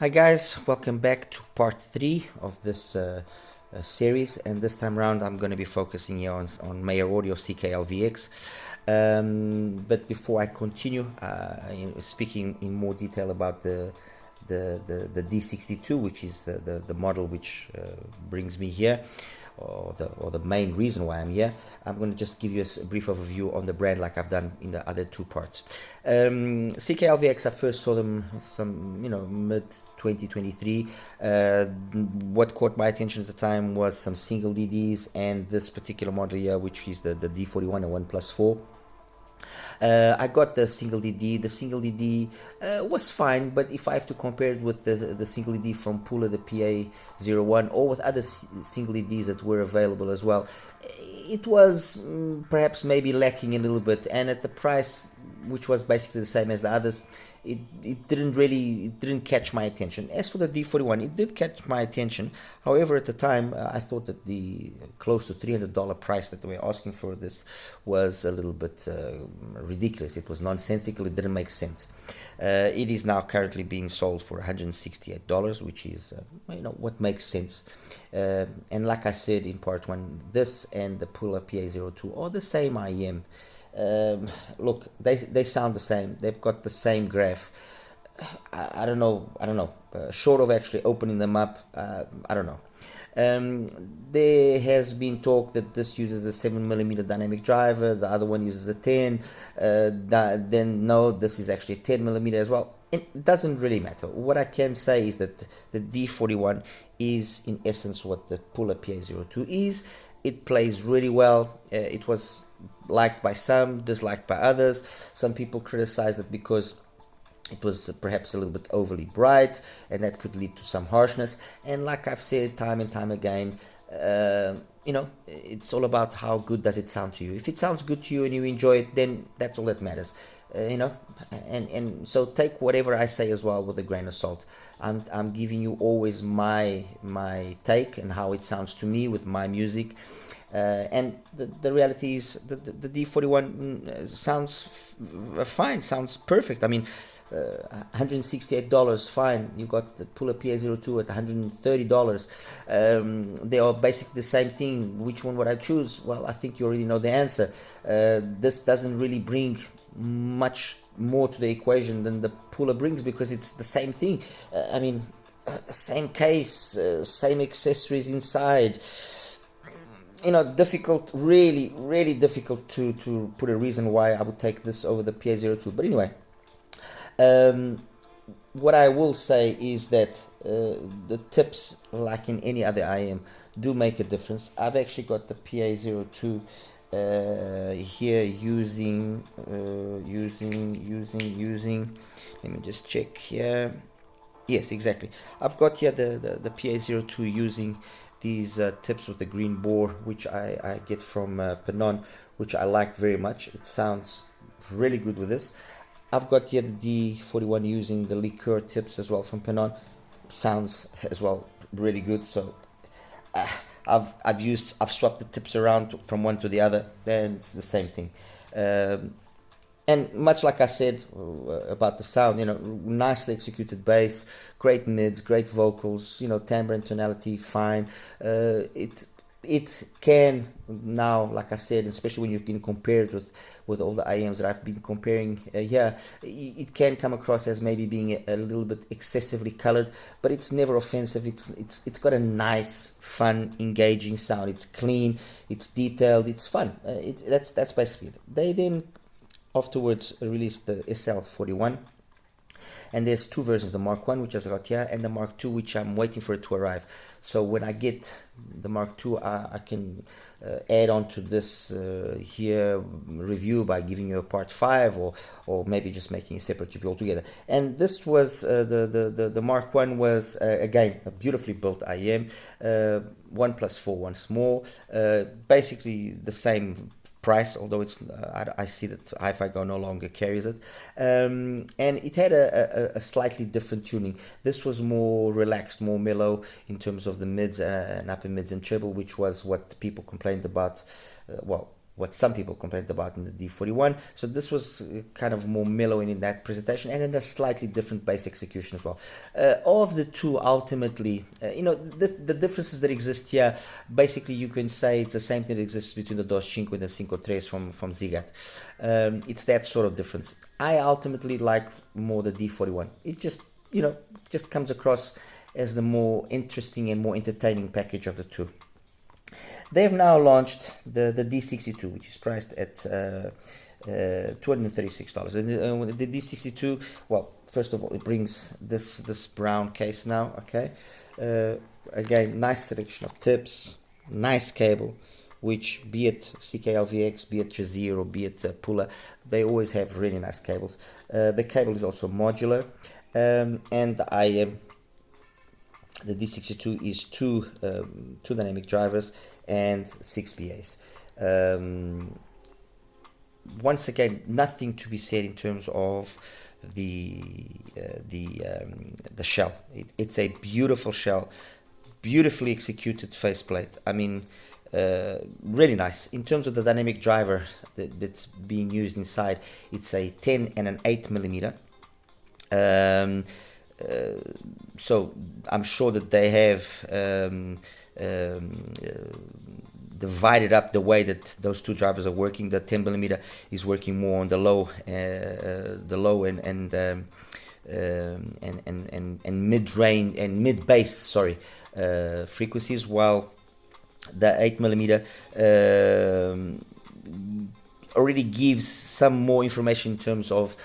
Hi guys, welcome back to part 3 of this series, and this time around I'm going to be focusing here on MEYER Audio CKLVX. But before I continue speaking in more detail about the D62, which is the model which brings me here, or the main reason why I'm here, I'm going to just give you a brief overview on the brand like I've done in the other two parts. CKLVX, I first saw them mid 2023. What caught my attention at the time was some single DDs and this particular model here, which is the D41, a 1+4. I got the single DD. The single DD was fine, but if I have to compare it with the single DD from Pula, the PA01, or with other single DDs that were available as well, it was perhaps maybe lacking a little bit, and at the price, which was basically the same as the others, it didn't catch my attention. As for the D41, it did catch my attention. However, at the time, I thought that the close to $300 price that they were asking for this was a little bit ridiculous. It was nonsensical. It didn't make sense. It is now currently being sold for $168, which is what makes sense. And like I said in part 1, this and the Pula PA02 are the same IM. Look, they sound the same. They've got the same graph. I don't know. Short of actually opening them up, I don't know. There has been talk that this uses a 7mm dynamic driver, the other one uses a 10. Then no, this is actually a 10mm as well. It doesn't really matter. What I can say is that the D41 is in essence what the Pula PA02 is. It plays really well. It was liked by some, disliked by others. Some people criticized it because it was perhaps a little bit overly bright, and that could lead to some harshness. And like I've said time and time again, it's all about how good does it sound to you. If it sounds good to you and you enjoy it, then that's all that matters. And so take whatever I say as well with a grain of salt. I'm giving you always my take and how it sounds to me with my music. And the reality is the D41 sounds fine, sounds perfect. I mean, $168, fine. You got the Pula PA02 at $130. They are basically the same thing. Which one would I choose? Well, I think you already know the answer. This doesn't really bring much more to the equation than the Pula brings, because it's the same thing. Same case, same accessories inside. Difficult, really difficult to put a reason why I would take this over the PA02. But anyway, what I will say is that the tips, like in any other IM, do make a difference. I've actually got the PA02 here using. Let me just check here. Yes, exactly. I've got here the PA02 using these tips with the green bore, which I get from Penon, which I like very much. It sounds really good with this. I've got here the D41 using the liqueur tips as well from Penon. Sounds as well really good. So I've swapped the tips around from one to the other, and it's the same thing. And much like I said about the sound, nicely executed bass, great mids, great vocals, timbre and tonality, fine. It can now, like I said, especially when you can compare it with all the IMs that I've been comparing here, it can come across as maybe being a little bit excessively colored, but it's never offensive. It's got a nice, fun, engaging sound. It's clean, it's detailed, it's fun. That's basically it. They then afterwards released the SL41, and there's two versions, the Mark 1, which I got here, and the Mark 2, which I'm waiting for it to arrive. So when I get the Mark 2, I can add on to this here review by giving you a part 5, or maybe just making a separate review altogether. And this was the Mark 1 was again a beautifully built IM, 1+4 once more, basically the same price, although it's I see that HIFIGO no longer carries it, and it had a slightly different tuning. This was more relaxed, more mellow in terms of the mids and upper mids and treble, which was what people complained about. what some people complained about in the D41. So this was kind of more mellow in that presentation, and then a slightly different bass execution as well. Of the two, ultimately, the differences that exist here, basically you can say it's the same thing that exists between the D62 and the 53 from Zigat. It's that sort of difference. I ultimately like more the D41. It just comes across as the more interesting and more entertaining package of the two. They've now launched the D62, which is priced at $236. And the D62, well, first of all, it brings this brown case now. Okay, again, nice selection of tips, nice cable, which be it CKLVX, be it Jazeera, or be it Pula, they always have really nice cables. The cable is also modular, and the D62 is two dynamic drivers and 6 BAs. Once again, nothing to be said in terms of the shell. It's a beautiful shell, beautifully executed faceplate. I mean, really nice. In terms of the dynamic driver that's being used inside, it's a 10 and an 8 millimeter. So I'm sure that they have divided up the way that those two drivers are working. The 10 millimeter is working more on the low and mid range and mid bass frequencies, while the 8 millimeter already gives some more information in terms of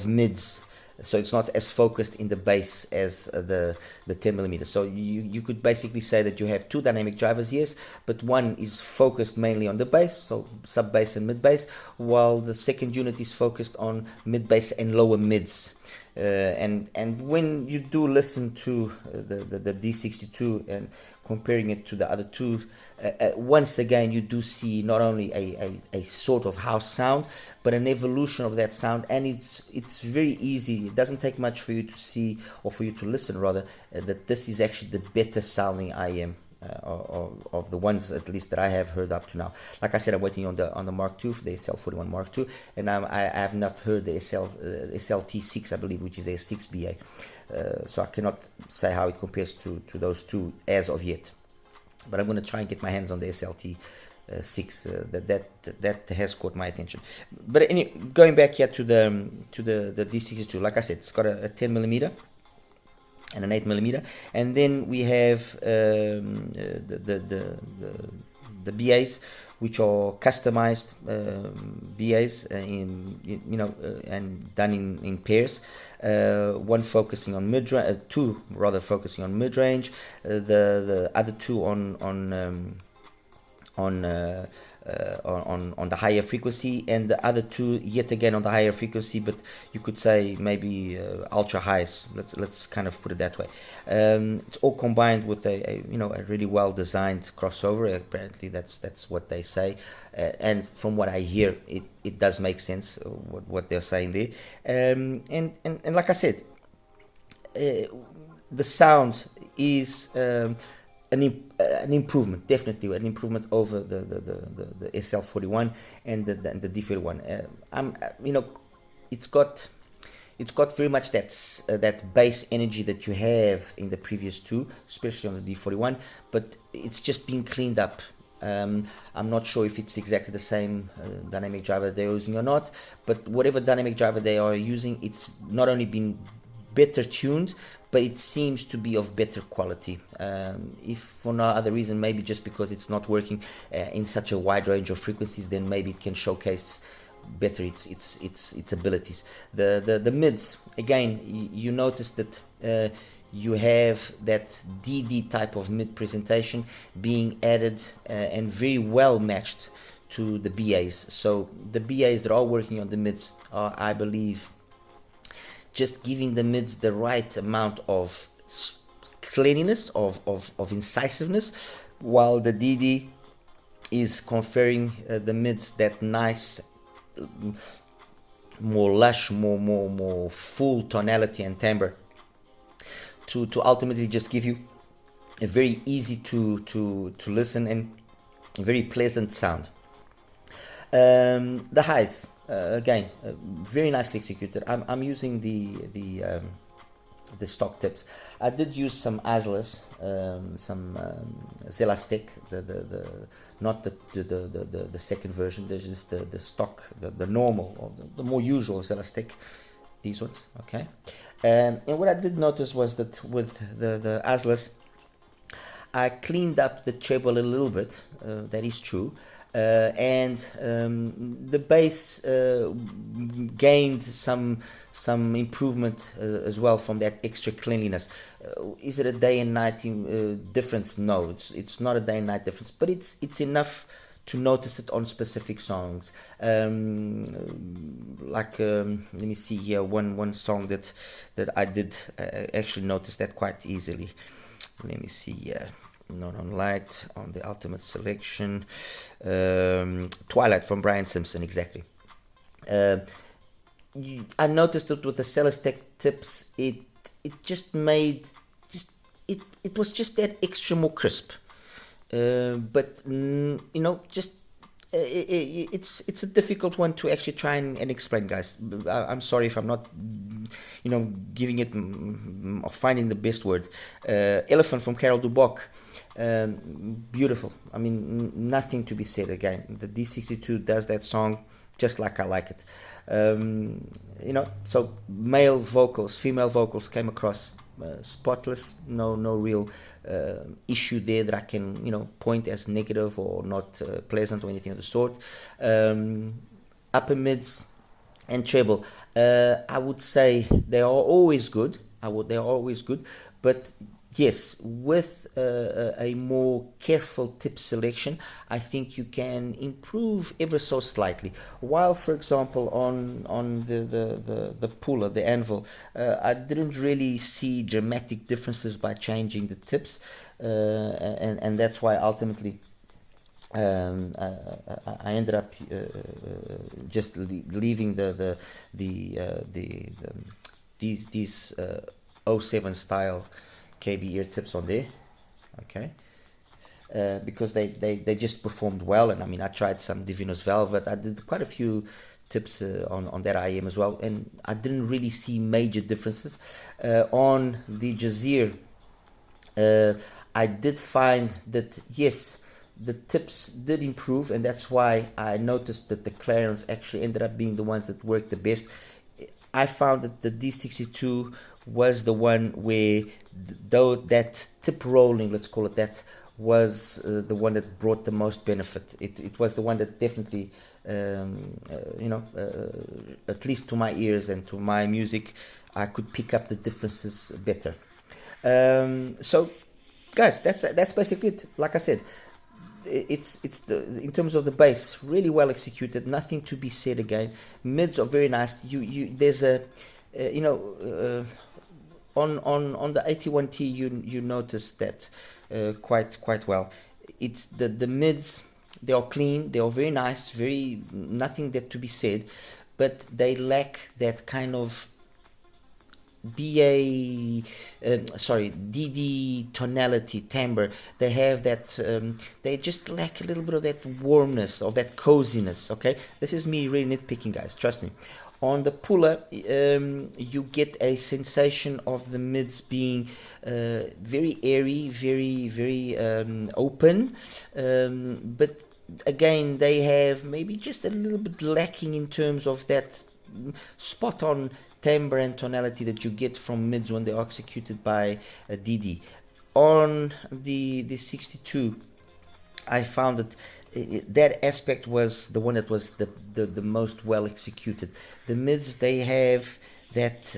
mids. So it's not as focused in the bass as the 10 millimeter. So you could basically say that you have two dynamic drivers, yes, but one is focused mainly on the bass, so sub bass and mid bass, while the second unit is focused on mid bass and lower mids. And when you do listen to the D62 and comparing it to the other two, once again you do see not only a sort of house sound, but an evolution of that sound, and it's very easy. It doesn't take much for you to see, or for you to listen rather, that this is actually the better sounding IM of the ones at least that I have heard up to now. Like I said, I'm waiting on the Mark II, the SL41 Mark II, and I have not heard the SLT6, I believe, which is a 6BA. So I cannot say how it compares to those two as of yet. But I'm going to try and get my hands on the SLT6. That has caught my attention. But anyway, going back here to the D62, like I said, it's got a 10 millimeter and an 8 millimeter, and then we have the BAs, which are customized BAs and done in pairs. One focusing on mid range, two rather focusing on mid range. The other two on the higher frequency, and the other two yet again on the higher frequency, but you could say maybe ultra highs. Let's kind of put it that way. It's all combined with a really well designed crossover. Apparently that's what they say, and from what I hear, it does make sense what they're saying there. And like I said, the sound is an improvement, definitely an improvement over the SL41 and the D31. It's got very much that bass energy that you have in the previous two, especially on the D41, but it's just been cleaned up. I'm not sure if it's exactly the same dynamic driver they're using or not, but whatever dynamic driver they are using, it's not only been better tuned, but it seems to be of better quality. If for no other reason, maybe just because it's not working in such a wide range of frequencies, then maybe it can showcase better its abilities. The mids, again, you notice that you have that DD type of mid presentation being added and very well matched to the BAs. So the BAs that are working on the mids are, I believe, just giving the mids the right amount of cleanliness, of incisiveness, while the DD is conferring the mids that nice, more lush, more full tonality and timbre to ultimately just give you a very easy to listen and very pleasant sound. The highs, again, very nicely executed. I'm using the stock tips. I did use some Aslas, some Zelastic, the not the second version. There's just the stock, the normal, or the more usual Zelastic. These ones, okay. And what I did notice was that with the Aslas, I cleaned up the treble a little bit. That is true. And the bass gained some improvement as well from that extra cleanliness. Is it a day and night difference? No, it's not a day and night difference, but it's enough to notice it on specific songs. Let me see here, one song that I did actually notice that quite easily. Let me see here. Not on Light, on the Ultimate Selection, Twilight from Brian Simpson, exactly. I noticed that with the Celestec tips, it just made it was just that extra more crisp. But just it's a difficult one to actually try and explain, guys. I'm sorry if I'm not giving it or finding the best word. Elephant from Carol Duboc, beautiful. I mean, nothing to be said. Again, the D62 does that song just like I like it. So male vocals, female vocals came across spotless. No real issue there that I can point as negative or not pleasant or anything of the sort. Upper mids and treble, I would say they are always good. They are always good, but yes, with a more careful tip selection, I think you can improve ever so slightly. While, for example, on the puller, the anvil, I didn't really see dramatic differences by changing the tips, and that's why ultimately I ended up just leaving these 07 style KB ear tips on there, okay, because they just performed well. And I mean, I tried some Divinos Velvet. I did quite a few tips on that IM as well, and I didn't really see major differences. On the Jazeer, I did find that yes, the tips did improve, and that's why I noticed that the Clarence actually ended up being the ones that worked the best. I found that the D62 was the one where, though that tip rolling, let's call it that, was the one that brought the most benefit. It was the one that definitely, at least to my ears and to my music, I could pick up the differences better. So, guys, that's basically it. Like I said, it's in terms of the bass, really well executed. Nothing to be said again. Mids are very nice. There's a on the 81T you notice that quite well. It's the mids, they are clean, they are very nice, very nothing that to be said, but they lack that kind of DD tonality, timbre. They have that they just lack a little bit of that warmness, of that coziness. Okay, this is me really nitpicking, guys, trust me. On the puller, you get a sensation of the mids being very airy, very open, but again, they have maybe just a little bit lacking in terms of that spot on timbre and tonality that you get from mids when they are executed by a DD. On the 62, I found that that aspect was the one that was the most well executed. The mids, they have that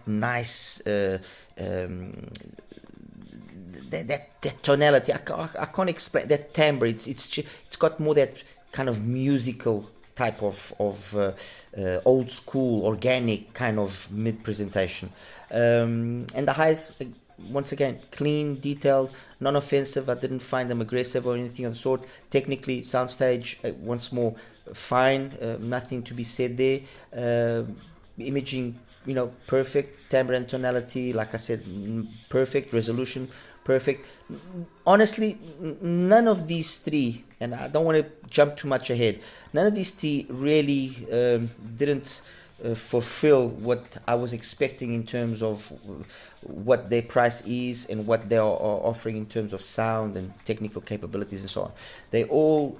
nice that tonality. I can't explain that timbre. It's got more that kind of musical type of old school organic kind of mid presentation, and the highs, once again, clean, detailed, non-offensive. I didn't find them aggressive or anything of the sort. Technically, soundstage, once more, fine, nothing to be said there. Imaging, perfect. Timbre and tonality, like I said, perfect. Resolution, perfect. Honestly, none of these three, and I don't want to jump too much ahead, none of these three really didn't fulfill what I was expecting in terms of what their price is and what they are offering in terms of sound and technical capabilities and so on. They all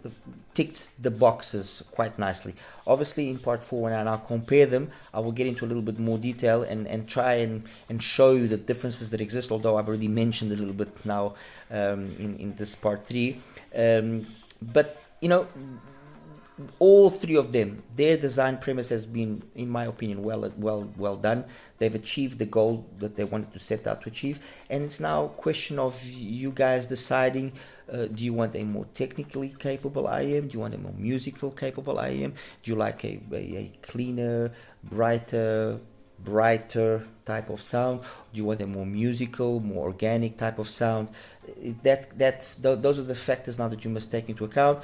ticked the boxes quite nicely. Obviously, in part 4, when I now compare them, I will get into a little bit more detail and try and show you the differences that exist, although I've already mentioned a little bit now in this part 3. But, you know, all three of them, their design premise has been, in my opinion, well done. They've achieved the goal that they wanted to set out to achieve, and it's now a question of you guys deciding, do you want a more technically capable IM? Do you want a more musical capable IM? Do you like a cleaner, brighter type of sound? Do you want a more musical, more organic type of sound? Those are the factors now that you must take into account.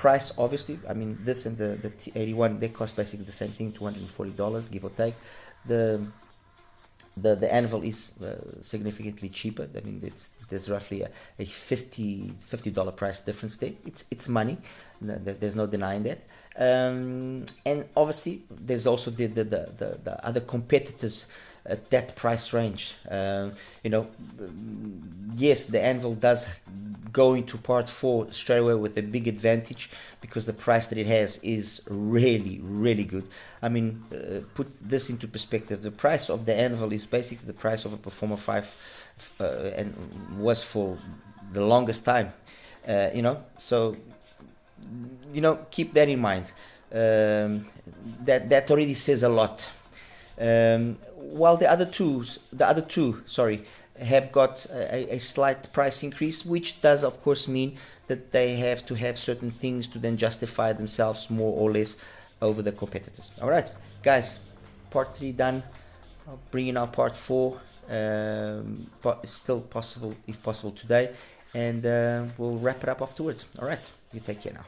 Price, obviously, I mean, this and the T81, they cost basically the same thing, $240, give or take. The Anvil is significantly cheaper. I mean, there's roughly a $50 price difference there. It's money. There's no denying that. And obviously, there's also the other competitors at that price range. You know, yes, the Anvil does go into part 4 straight away with a big advantage because the price that it has is really good. I mean, put this into perspective. The price of the Anvil is basically the price of a Performer 5 and was for the longest time. You know, so, you know, keep that in mind. That already says a lot. While the other two, have got a slight price increase, which does of course mean that they have to have certain things to then justify themselves more or less over the competitors. All right, guys, part 3 done. I'll bring in our part 4. It's still possible, if possible, today, and we'll wrap it up afterwards. All right, you take care now.